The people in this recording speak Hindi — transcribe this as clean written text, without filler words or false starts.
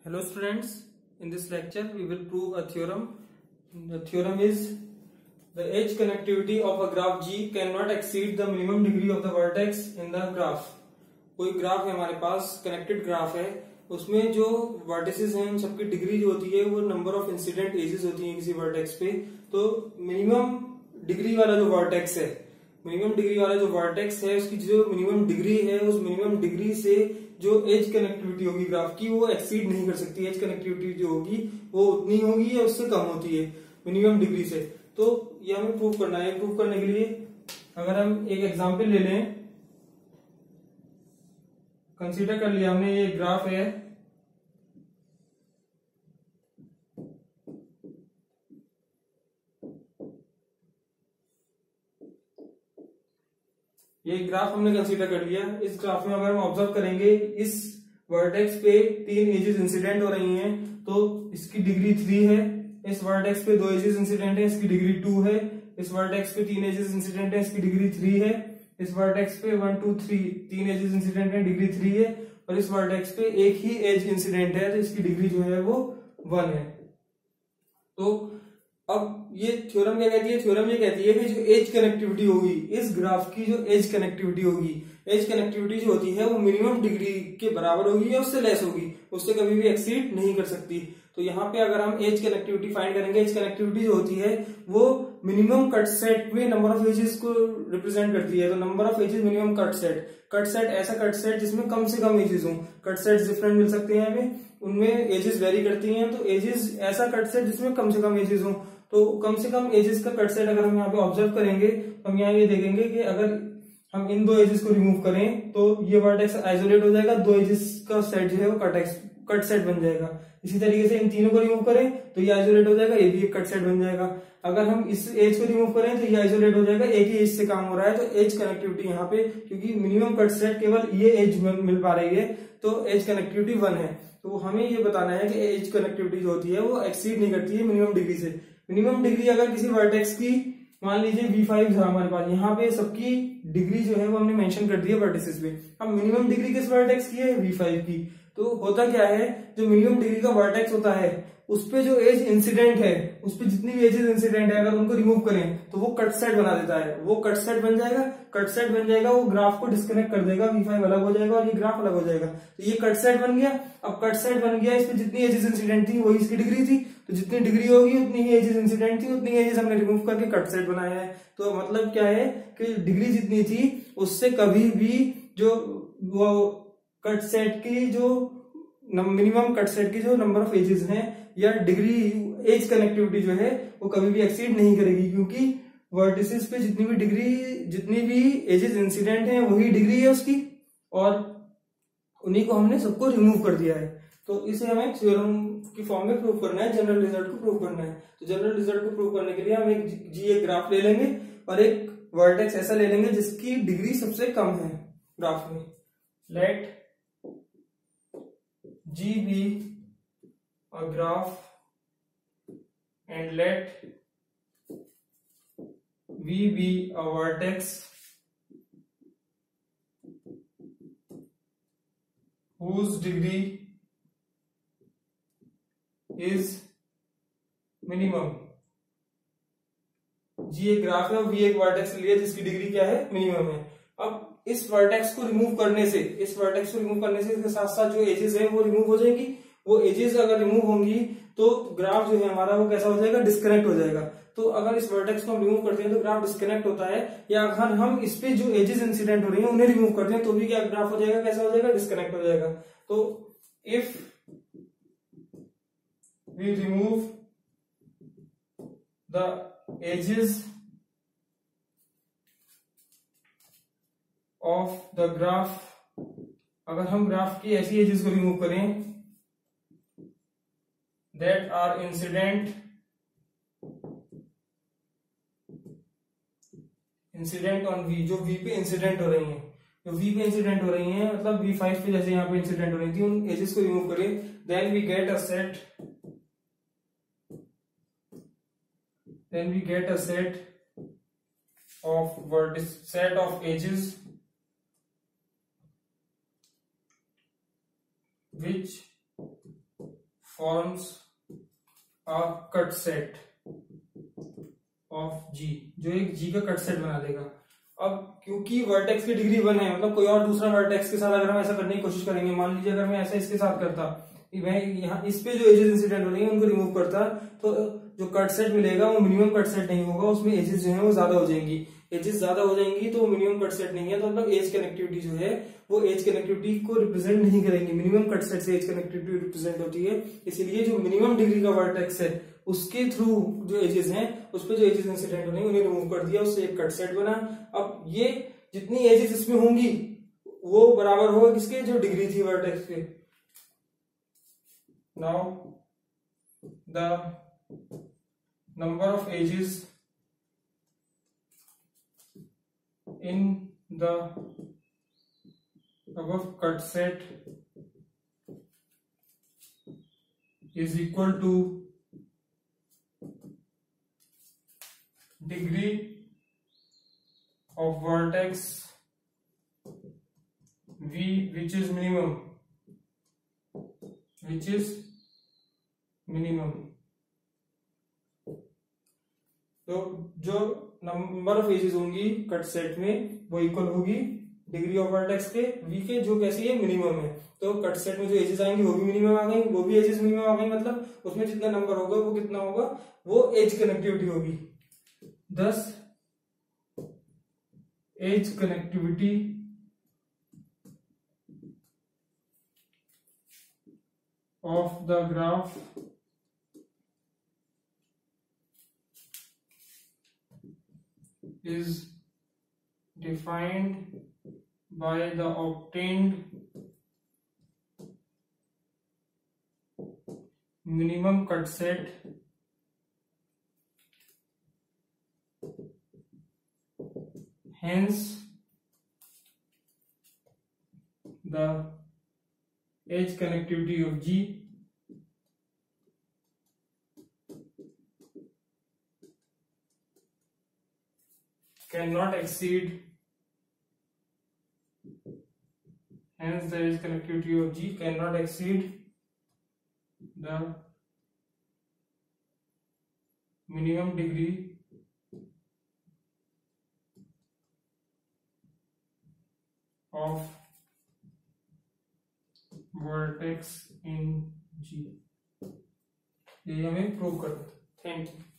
Hello students, in this lecture we will prove a theorem. The theorem is the edge connectivity of a graph G cannot exceed the minimum degree of the vertex in the graph. कोई ग्राफ है हमारे पास, कनेक्टेड ग्राफ है, उसमें जो वर्टिसेस हैं उन सबकी डिग्री जो होती है वो नंबर ऑफ इंसिडेंट एजेस होती है किसी वर्टेक्स पे। तो मिनिमम डिग्री वाला जो वर्टेक्स है, मिनिमम डिग्री वाला जो वर्टेक्स है उसकी जो मिनिमम डिग्री है, उस मिनिमम डिग्री से जो एज कनेक्टिविटी होगी ग्राफ की वो एक्सीड नहीं कर सकती। एज कनेक्टिविटी जो होगी वो उतनी होगी या उससे कम होती है मिनिमम डिग्री से। तो ये हमें प्रूव करना है। प्रूव करने के लिए अगर हम एक एग्जांपल ले लें, कंसीडर कर लिया हमने ये ग्राफ है, ये ग्राफ हमने कंसीडर कर लिया। इस ग्राफ में अगर हम ऑब्जर्व करेंगे, इस वर्टेक्स पे 3 एजेस इंसिडेंट हो रही हैं तो इसकी डिग्री 3 है। इस वर्टेक्स पे 2 एजेस इंसिडेंट है, इसकी डिग्री 2 है। इस वर्टेक्स पे 3 एजेस इंसिडेंट है, इसकी डिग्री 3 है। इस वर्टेक्स पे 1 2 3 3 एजेस इंसिडेंट है, डिग्री 3 है। और इस वर्टेक्स पे एक ही एज इंसिडेंट है तो इसकी डिग्री जो है वो 1 है। तो अब ये थ्योरम क्या कहती है? थ्योरम ये कहती है कि जो एज कनेक्टिविटी होगी इस ग्राफ की, जो एज कनेक्टिविटी होगी, एज कनेक्टिविटी जो होती है वो मिनिमम डिग्री के बराबर होगी या उससे लेस होगी, उससे कभी भी एक्सीड नहीं कर सकती। तो यहाँ पे अगर हम एज कनेक्टिविटी फाइंड करेंगे, एज कनेक्टिविटी जो होती है वो मिनिमम कट सेट में नंबर ऑफ एजेस को रिप्रेजेंट करती है। तो number of edges minimum cut set ऐसा कट सेट जिसमें कम से कम एजेस हों। कट सेट डिफरेंट मिल सकते हैं हमें, उनमें एजेस वेरी करती हैं। तो एजेस ऐसा कट सेट जिसमें कम से कम एजेस हों, तो कम से कम एजेस का कट सेट अगर हम यहाँ पे ऑब्जर्व करेंगे तो हम यहाँ ये देखेंगे कि अगर हम इन 2 एजेस को रिमूव करें तो ये वर्टेक्स आइसोलेट हो जाएगा, 2 एजेस का सेट जो है वो कट सेट बन जाएगा। इसी तरीके से इन तीनों को रिमूव करें तो ये आइसोलेट हो जाएगा, ये भी एक कट सेट बन जाएगा। अगर हम इस एज को रिमूव करें तो ये आइसोलेट हो जाएगा, एक ही एज से काम हो रहा है। तो एज कनेक्टिविटी यहाँ पे, क्योंकि मिनिमम कट सेट केवल ये एज मिल पा रही है, तो एज कनेक्टिविटी 1 है। तो हमें ये बताना है कि एज कनेक्टिविटी जो होती है वो एक्सीड नहीं करती है मिनिमम डिग्री से। मिनिमम डिग्री अगर किसी वर्टेक्स की मान लीजिए V5 था हमारे पास, यहाँ पे सबकी डिग्री जो है वो हमने मेंशन कर दी है वर्टिसेस पे। अब मिनिमम डिग्री किस वर्टेक्स की है? V5 की। तो होता क्या है, जो मिनिमम डिग्री का वर्टेक्स होता है उस पे जो एज इंसिडेंट है, उस पे जितनी भी एजेस इंसिडेंट है अगर उनको रिमूव करें तो वो कट सेट बना देता है। वो कट सेट बन जाएगा, कट सेट बन जाएगा, वो ग्राफ को डिस्कनेक्ट कर देगा, V5 अलग हो जाएगा और ये ग्राफ अलग हो जाएगा। तो ये कट सेट बन गया। अब कट सेट बन गया, इस पे जितनी एजेस इंसिडेंट थी वही इसकी डिग्री थी, तो जितनी डिग्री होगी उतनी ही एजेस इंसिडेंट थी, उतनी एजेस हमने रिमूव करके कट सेट बनाया है। तो मतलब क्या है कि डिग्री जितनी थी उससे कभी भी जो वो कट सेट की जो मिनिमम कट सेट की जो नंबर ऑफ एजेस हैं या डिग्री एज कनेक्टिविटी जो है वो कभी भी एक्सीड नहीं करेगी, क्योंकि वर्टिसेस पे जितनी भी एजेस इंसिडेंट हैं वही डिग्री है उसकी, और उन्हीं को हमने सबको रिमूव कर दिया है। तो इसे हमें थ्योरम की फॉर्म में प्रूव करना है, जनरल रिजल्ट को प्रूव करना है। तो जनरल रिजल्ट को प्रूव करने के लिए हम एक ग्राफ ले लेंगे और एक वर्टेक्स ऐसा ले लेंगे जिसकी डिग्री सबसे कम है ग्राफ में। Let G be a graph and let V be a vertex whose degree is minimum। G एक ग्राफ है और V एक वर्टेक्स लिया जिसकी डिग्री क्या है? मिनिमम है। अब इस वर्टेक्स को रिमूव करने से इसके साथ साथ जो एजेस है वो रिमूव हो जाएगी। वो एजेस अगर रिमूव होंगी तो ग्राफ जो है हमारा वो कैसा हो जाएगा? डिस्कनेक्ट हो जाएगा। तो अगर इस वर्टेक्स को हम रिमूव करते हैं तो ग्राफ डिस्कनेक्ट होता है, या अगर हम इस पे जो एजेस इंसिडेंट हो रही है उन्हें रिमूव करते हैं तो भी क्या ग्राफ हो जाएगा? कैसा हो जाएगा? डिस्कनेक्ट हो जाएगा। तो if we remove the edges of the graph, अगर हम ग्राफ की ऐसी एजेस को रिमूव करें that are incident on V, जो V पे इंसिडेंट हो रही हैं, जो V पे इंसिडेंट हो रही हैं, मतलब V5 पे जैसे यहाँ पे इंसिडेंट हो रही थी, उन एजेस को रिमूव करें, then we get a set of edges which forms a cut set of G, जो एक G का कट सेट बना देगा। अब क्योंकि वर्टेक्स की डिग्री 1 है, मतलब कोई और दूसरा वर्टेक्स के साथ अगर हम ऐसा करने की कोशिश करेंगे, मान लीजिए अगर मैं ऐसा इसके साथ करता, मैं यहाँ इस पे जो एजेस इंसिडेंट हो रही है उनको रिमूव करता, तो जो कट सेट मिलेगा वो मिनिमम कट सेट नहीं होगा, उसमें एजेस जो है वो ज्यादा हो जाएंगी। एजेस ज्यादा हो जाएंगी तो मिनिमम कट सेट नहीं है, तो मतलब एज कनेक्टिविटी जो है वो एज कनेक्टिविटी को रिप्रेजेंट नहीं करेंगे। मिनिमम कट सेट से एज कनेक्टिविटी रिप्रेजेंट होती है, इसीलिए जो मिनिमम डिग्री का वर्टेक्स है उसके थ्रू जो एजेस हैं उस पर जो एजेस इंसिडेंट हो रही है उन्हें रिमूव कर दिया, उससे एक कट सेट बना। अब ये जितनी एजेस इसमें होंगी वो बराबर होगा किसके, जो डिग्री थी वर्टेक्स के। Now the number of edges in the above cut set is equal to degree of vertex V, which is minimum, तो जो नंबर ऑफ एजेस होंगी कट सेट में वो इक्वल होगी डिग्री ऑफ वर्टेक्स के V के, जो कैसी है, मिनिमम है। तो कट सेट में जो एजेस आएंगी वो भी मिनिमम आ गई, वो भी एजेस मिनिमम आ गई, मतलब उसमें जितना नंबर होगा वो कितना होगा, वो एज कनेक्टिविटी होगी। thus edge connectivity of the graph is defined by the obtained minimum cut set hence the edge connectivity of G cannot exceed, hence the edge connectivity of G cannot exceed the minimum degree of vertex in G। ये हमें प्रूव करना था। Thank you.